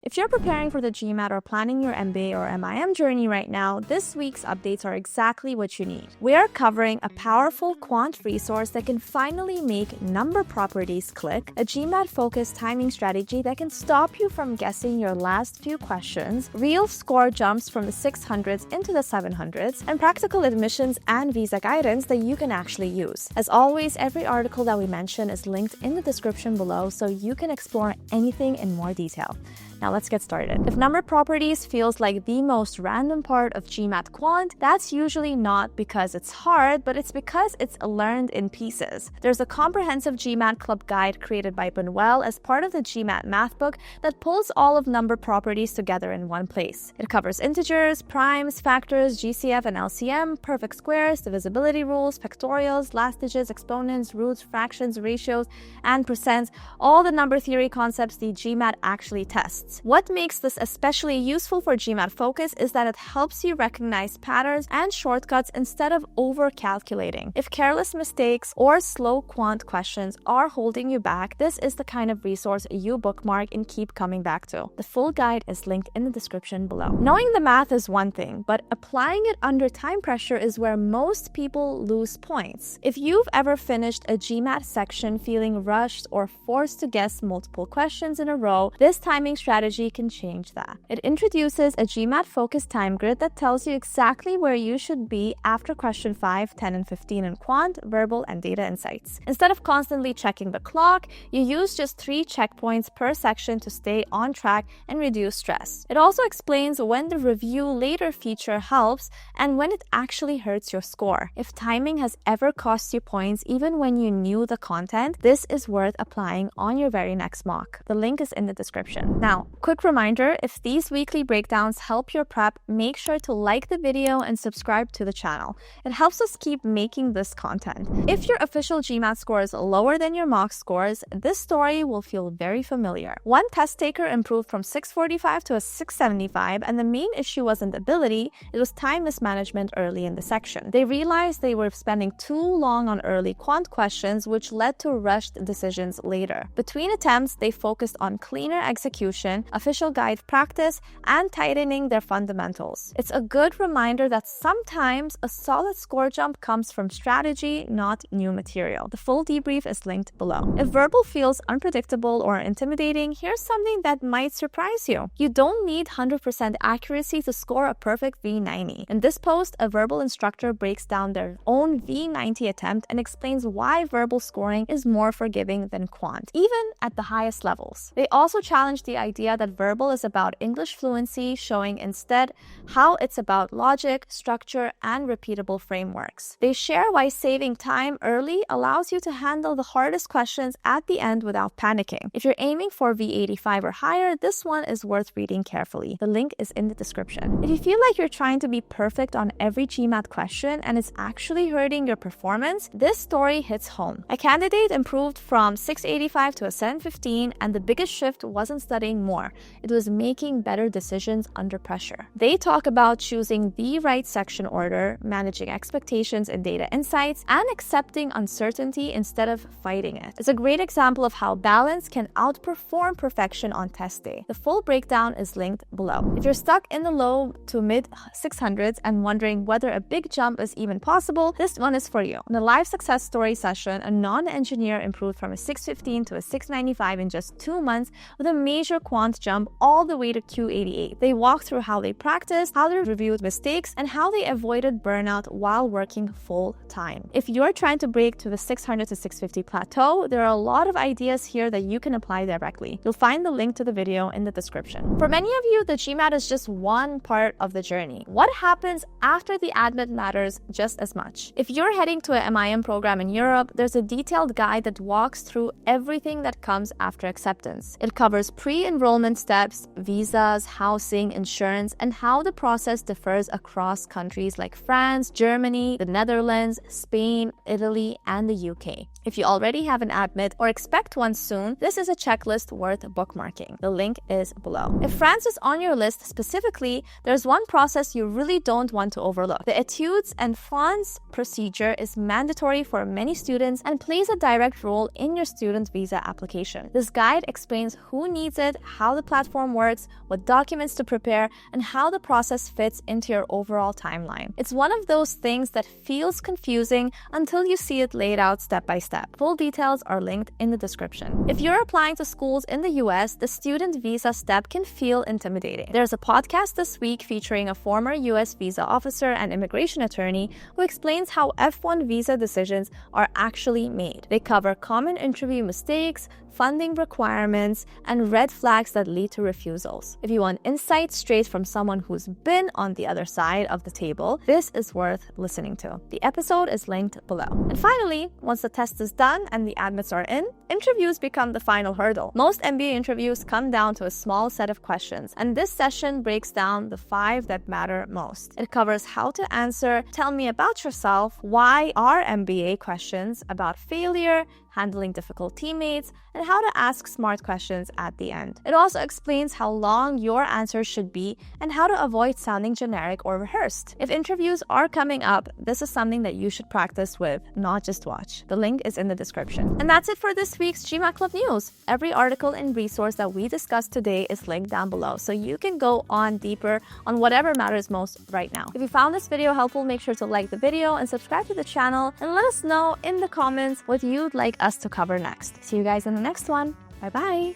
If you're preparing for the GMAT or planning your MBA or MIM journey right now, this week's updates are exactly what you need. We are covering a powerful quant resource that can finally make number properties click, a GMAT Focus timing strategy that can stop you from guessing your last few questions, real score jumps from the 600s into the 700s, and practical admissions and visa guidance that you can actually use. As always, every article that we mention is linked in the description below so you can explore anything in more detail. Now let's get started. If number properties feels like the most random part of GMAT Quant, that's usually not because it's hard, but it's because it's learned in pieces. There's a comprehensive GMAT club guide created by Benwell as part of the GMAT math book that pulls all of number properties together in one place. It covers integers, primes, factors, GCF and LCM, perfect squares, divisibility rules, factorials, last digits, exponents, roots, fractions, ratios, and percents, all the number theory concepts the GMAT actually tests. What makes this especially useful for GMAT Focus is that it helps you recognize patterns and shortcuts instead of over-calculating. If careless mistakes or slow quant questions are holding you back, this is the kind of resource you bookmark and keep coming back to. The full guide is linked in the description below. Knowing the math is one thing, but applying it under time pressure is where most people lose points. If you've ever finished a GMAT section feeling rushed or forced to guess multiple questions in a row, this timing strategy can change that. It introduces a GMAT Focus time grid that tells you exactly where you should be after question 5, 10, and 15 in quant, verbal, and data insights. Instead of constantly checking the clock, you use just 3 checkpoints per section to stay on track and reduce stress. It also explains when the review later feature helps and when it actually hurts your score. If timing has ever cost you points even when you knew the content, this is worth applying on your very next mock. The link is in the description. Now, quick reminder, if these weekly breakdowns help your prep, make sure to like the video and subscribe to the channel. It helps us keep making this content. If your official GMAT score is lower than your mock scores, this story will feel very familiar. One test taker improved from 645 to a 675, and the main issue wasn't ability, it was time mismanagement early in the section. They realized they were spending too long on early quant questions, which led to rushed decisions later. Between attempts, they focused on cleaner execution, official guide practice, and tightening their fundamentals. It's a good reminder that sometimes a solid score jump comes from strategy, not new material. The full debrief is linked below. If verbal feels unpredictable or intimidating, here's something that might surprise you. You don't need 100% accuracy to score a perfect V90. In this post, a verbal instructor breaks down their own V90 attempt and explains why verbal scoring is more forgiving than quant, even at the highest levels. They also challenge the idea that verbal is about English fluency, showing instead how it's about logic, structure, and repeatable frameworks. They share why saving time early allows you to handle the hardest questions at the end without panicking. If you're aiming for V85 or higher, this one is worth reading carefully. The link is in the description. If you feel like you're trying to be perfect on every GMAT question and it's actually hurting your performance, this story hits home. A candidate improved from 685 to a 715, and the biggest shift wasn't studying more. It was making better decisions under pressure. They talk about choosing the right section order, managing expectations in data insights, and accepting uncertainty instead of fighting it. It's a great example of how balance can outperform perfection on test day. The full breakdown is linked below. If you're stuck in the low to mid 600s and wondering whether a big jump is even possible, this one is for you. In a live success story session, a non-engineer improved from a 615 to a 695 in just 2 months with a major quant jump all the way to Q88. They walked through how they practiced, how they reviewed mistakes, and how they avoided burnout while working full time. If you're trying to break to the 600 to 650 plateau, there are a lot of ideas here that you can apply directly. You'll find the link to the video in the description. For many of you, the GMAT is just one part of the journey. What happens after the admit matters just as much. If you're heading to a MIM program in Europe, there's a detailed guide that walks through everything that comes after acceptance. It covers pre-enrollment steps, visas, housing, insurance, and how the process differs across countries like France, Germany, the Netherlands, Spain, Italy, and the UK. If you already have an admit or expect one soon, this is a checklist worth bookmarking. The link is below. If France is on your list specifically, there's one process you really don't want to overlook. The Etudes and Fonds procedure is mandatory for many students and plays a direct role in your student visa application. This guide explains who needs it, how the platform works, what documents to prepare, and how the process fits into your overall timeline. It's one of those things that feels confusing until you see it laid out step by step. Full details are linked in the description. If you're applying to schools in the US, the student visa step can feel intimidating. There's a podcast this week featuring a former US visa officer and immigration attorney who explains how F1 visa decisions are actually made. They cover common interview mistakes, funding requirements, and red flags that lead to refusals. If you want insights straight from someone who's been on the other side of the table, this is worth listening to. The episode is linked below. And finally, once the test is done and the admits are in, interviews become the final hurdle. Most MBA interviews come down to a small set of questions, and this session breaks down the 5 that matter most. It covers how to answer, tell me about yourself, why are MBA questions about failure, handling difficult teammates, and how to ask smart questions at the end. It also explains how long your answers should be and how to avoid sounding generic or rehearsed. If interviews are coming up, this is something that you should practice with, not just watch. The link is in the description. And that's it for this week's GMAT Club News. Every article and resource that we discussed today is linked down below, so you can go on deeper on whatever matters most right now. If you found this video helpful, make sure to like the video and subscribe to the channel, and let us know in the comments what you'd like us to cover next. See you guys in the next one. Bye bye.